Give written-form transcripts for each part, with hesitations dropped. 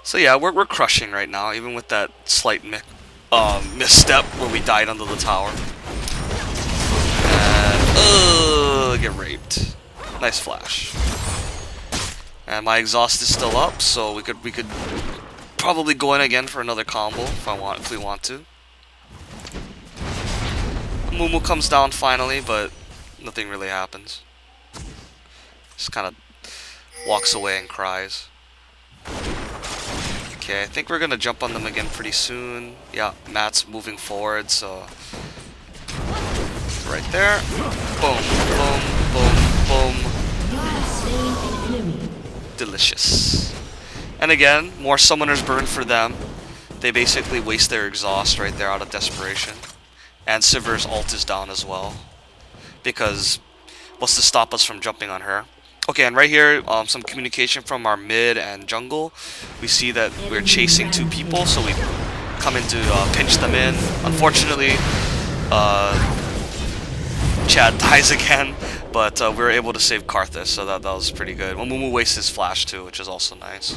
So yeah, we're crushing right now, even with that slight misstep where we died under the tower. And get raped. Nice flash. And my exhaust is still up, so we could probably go in again for another combo if we want to. Mumu comes down finally, but nothing really happens. Just kind of walks away and cries. Okay, I think we're gonna jump on them again pretty soon. Yeah, Matt's moving forward, so right there. Boom, boom, boom, boom. Delicious. And again, more summoners burn for them. They basically waste their exhaust right there out of desperation. And Sivir's ult is down as well, because what's to stop us from jumping on her? Okay, and right here, some communication from our mid and jungle. We see that we're chasing two people, so we come in to pinch them in. Unfortunately, Chad dies again, but we were able to save Karthus, so that was pretty good. Well, Mumu wastes his flash too, which is also nice.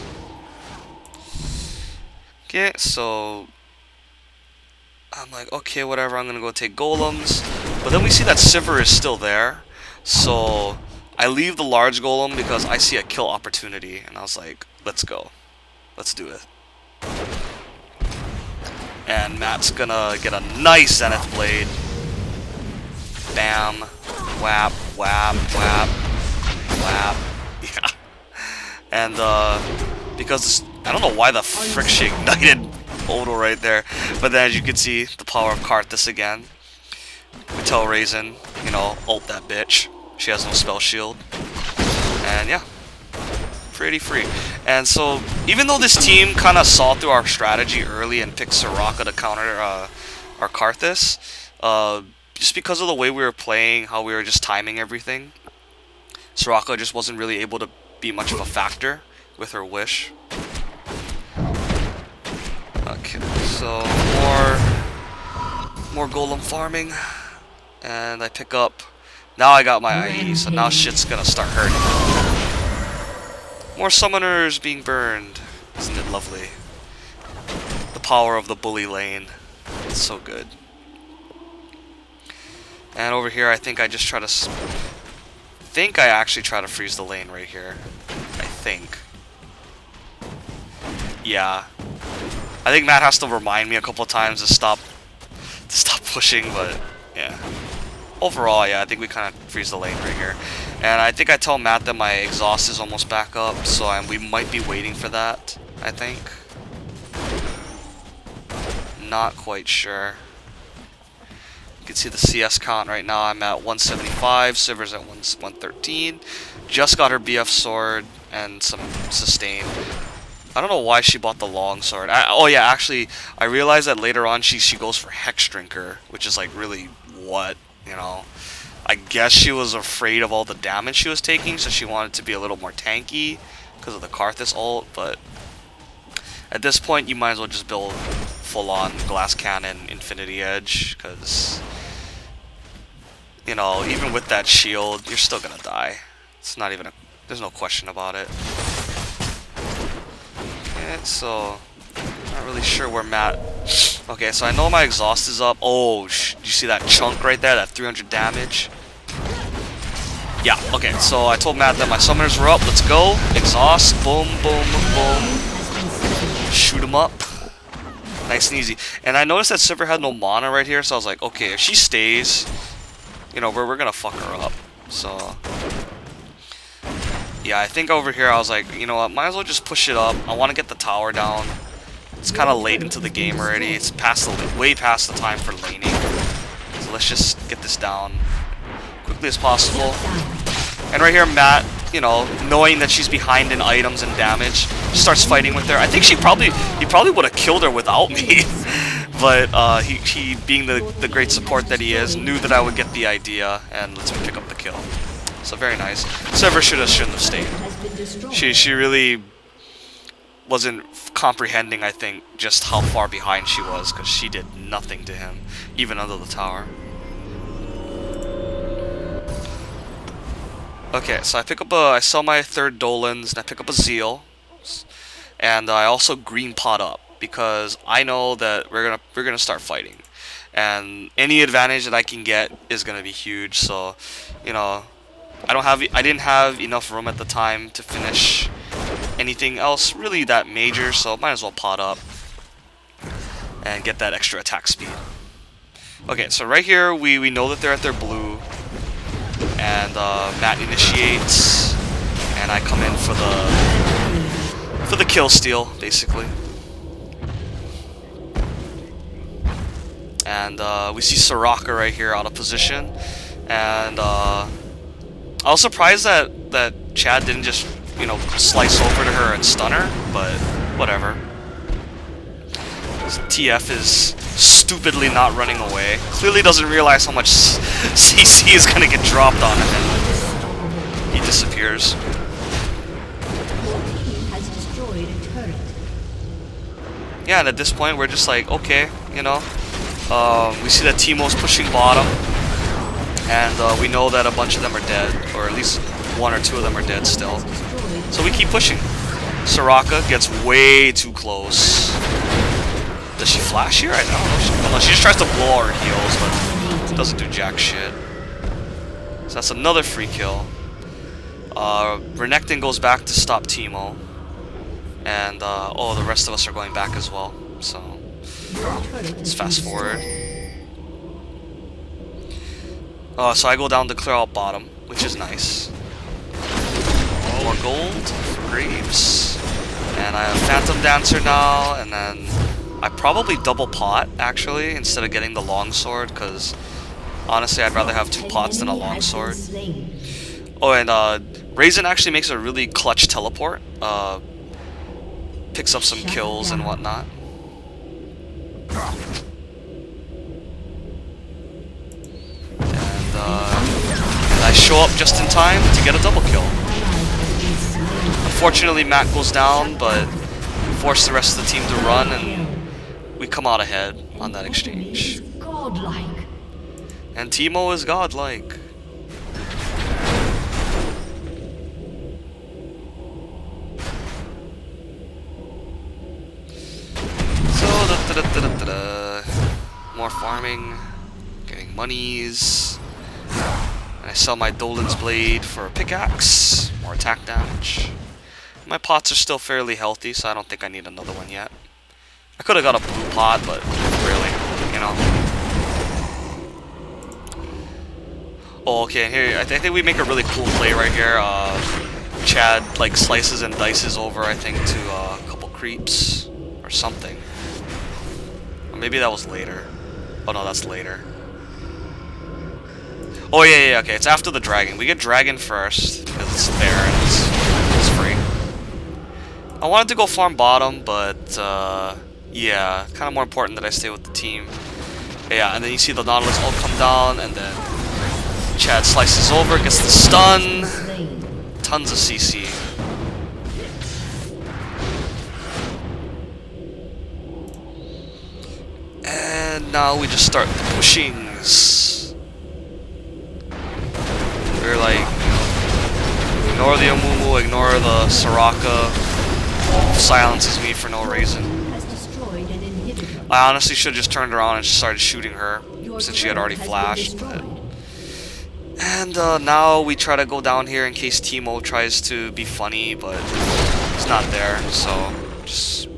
Okay, so I'm like, okay, whatever, I'm gonna go take golems. But then we see that Sivir is still there, so I leave the large golem because I see a kill opportunity, and I was like, let's go. Let's do it. And Matt's gonna get a nice Zenith Blade. Bam. Whap, whap, whap, whap. Yeah. And because this, I don't know why the frick she ignited LoLdo right there, but then as you can see, the power of Karthus again. We tell Raisin, you know, ult that bitch. She has no spell shield. And yeah, pretty free. And so, even though this team kind of saw through our strategy early and picked Soraka to counter our Karthus, just because of the way we were playing, how we were just timing everything, Soraka just wasn't really able to be much of a factor with her wish. Okay, so more golem farming, and I pick up. Now I got my IE, so now shit's gonna start hurting. More summoners being burned. Isn't it lovely? The power of the bully lane. It's so good. And over here, I think I just try to... I actually try to freeze the lane right here. I think. Yeah. I think Matt has to remind me a couple of times to stop pushing, but yeah. Overall, yeah, I think we kind of freeze the lane right here. And I think I tell Matt that my exhaust is almost back up, so we might be waiting for that, I think. Not quite sure. You can see the CS count right now. I'm at 175, Sivir's at 113. Just got her BF sword and some sustain. I don't know why she bought the long sword. Oh yeah, actually, I realized that later on she goes for Hex Drinker, which is like really what? You know, I guess she was afraid of all the damage she was taking, so she wanted to be a little more tanky because of the Karthus ult, but at this point you might as well just build full-on Glass Cannon Infinity Edge, because, you know, even with that shield, you're still gonna die. It's not even there's no question about it. Okay, so not really sure where Matt... Okay, so I know my exhaust is up. Oh, did you see that chunk right there? That 300 damage? Yeah, okay, so I told Matt that my summoners were up. Let's go. Exhaust. Boom, boom, boom. Shoot him up. Nice and easy. And I noticed that Sivir had no mana right here, so I was like, okay, if she stays, you know, we're gonna fuck her up. So... yeah, I think over here I was like, you know what, might as well just push it up. I want to get the tower down. It's kind of late into the game already. It's way past the time for laning. So let's just get this down quickly as possible. And right here, Matt, you know, knowing that she's behind in items and damage, starts fighting with her. I think he probably would have killed her without me. But he being the great support that he is, knew that I would get the idea and lets me pick up the kill. So very nice. Sivir shouldn't have stayed. She really wasn't comprehending, I think, just how far behind she was, because she did nothing to him, even under the tower. Okay, so I sell my third Dolans, and I pick up a Zeal. and I also green pot up because I know that we're gonna start fighting, and any advantage that I can get is gonna be huge. So, you know, I didn't have enough room at the time to finish anything else really that major, so might as well pot up and get that extra attack speed. Okay, so right here we know that they're at their blue, and Matt initiates, and I come in for the kill steal, basically. And we see Soraka right here out of position, and I was surprised that Chad didn't just, you know, slice over to her and stun her, but whatever. TF is stupidly not running away. Clearly doesn't realize how much CC is gonna get dropped on him. He disappears. Yeah, and at this point we're just like, okay, you know. We see that Teemo's pushing bottom, and we know that a bunch of them are dead, or at least one or two of them are dead still. So we keep pushing. Soraka gets way too close. Does she flash here? I don't know. She just tries to blow all her heals, but doesn't do jack shit. So that's another free kill. Renekton goes back to stop Teemo. And, oh, the rest of us are going back as well. So, let's fast forward. So I go down to clear out bottom, which is nice. More gold for Greaves. And I have Phantom Dancer now, and then I probably double pot, actually, instead of getting the longsword, because honestly I'd rather have 2 pots than a longsword. Oh, and Raisin actually makes a really clutch teleport. Picks up some kills and whatnot. And I show up just in time to get a double kill. Unfortunately, Matt goes down, but force the rest of the team to run, and we come out ahead on that exchange. And Teemo is godlike. So, more farming, getting monies. And I sell my Dolan's Blade for a pickaxe, more attack damage. My pots are still fairly healthy, so I don't think I need another one yet. I could have got a blue pot, but really, you know. Oh, okay, here, I think we make a really cool play right here. Chad, like, slices and dices over, I think, to a couple creeps, or something. Or maybe that was later. Oh no, that's later. Oh yeah, okay, it's after the dragon. We get dragon first, because it's there and it's free. I wanted to go farm bottom, but, yeah, kind of more important that I stay with the team. Yeah, and then you see the Nautilus all come down, and then Chad slices over, gets the stun. Tons of CC. And now we just start the pushings. We're like, ignore the Amumu, ignore the Soraka. Silences me for no reason. I honestly should have just turned around and started shooting her, since she had already flashed, but... And now we try to go down here in case Teemo tries to be funny, but he's not there, so just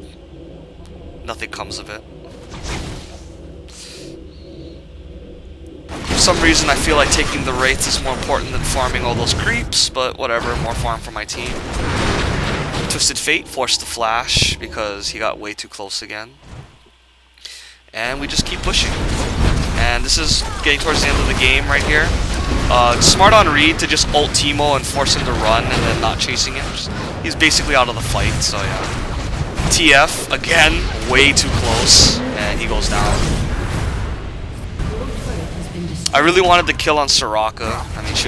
nothing comes of it. For some reason I feel like taking the Wraith is more important than farming all those creeps, but whatever, more farm for my team. Twisted Fate forced to flash because he got way too close again. And we just keep pushing. And this is getting towards the end of the game right here. Smart on Reed to just ult Teemo and force him to run and then not chasing him. He's basically out of the fight, so yeah. TF, again, way too close, and he goes down. I really wanted to kill on Soraka. I mean, she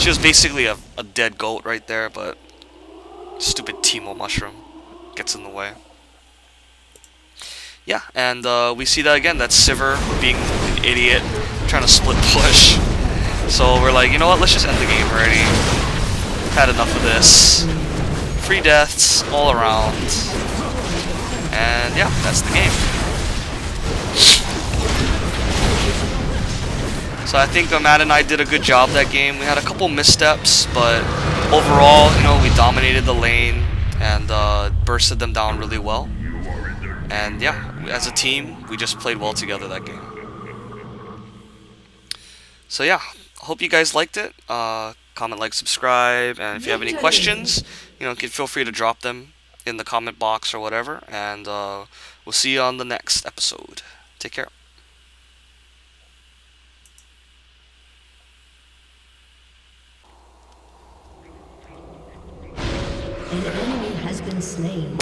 was basically a dead goat right there, but stupid Teemo mushroom gets in the way. Yeah, and we see that again, that's Sivir being an idiot, trying to split push. So we're like, you know what, let's just end the game already. Had enough of this. free deaths all around. And yeah, that's the game. So I think Matt and I did a good job that game. We had a couple missteps, but overall, you know, we dominated the lane and bursted them down really well. And yeah, as a team, we just played well together that game. So yeah, hope you guys liked it. Comment, like, subscribe, and if you have any questions, you know, feel free to drop them in the comment box or whatever. And we'll see you on the next episode. Take care. An enemy has been slain.